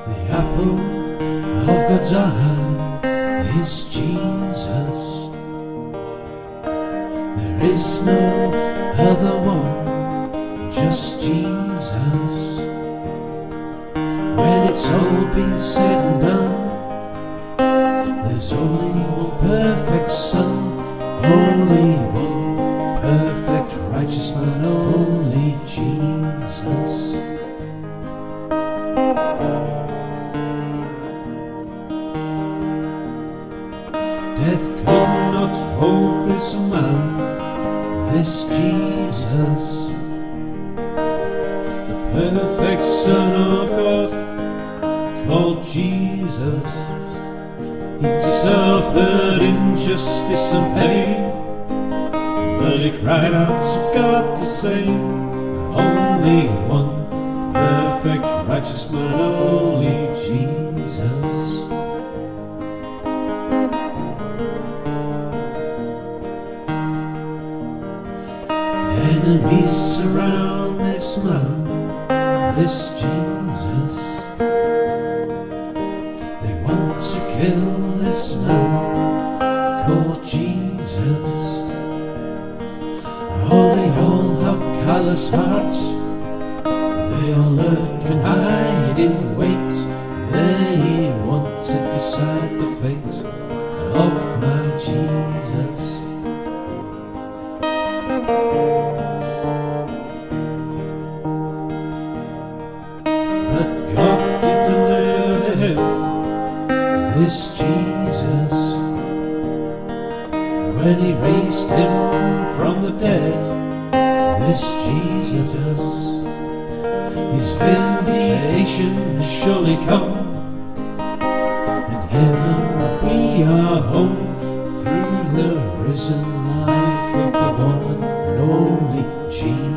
The apple of God's eye is Jesus. There is no other one, just Jesus. When it's all been said and done, there's only one perfect Son, only one perfect righteous man, only Jesus. Death could not hold this man, this Jesus, the perfect Son of God, called Jesus. He suffered injustice and pain, but he cried out to God the same. Only one perfect righteous man, only Jesus. Enemies surround this man, this Jesus. They want to kill this man called Jesus. Oh, they all have callous hearts, they all lurk and hide in wait. They want to decide the fate of my Jesus. But God did deliver him, this Jesus, when he raised him from the dead, this Jesus. His vindication has surely come, and heaven will be our home, through the risen life of the one and only Jesus.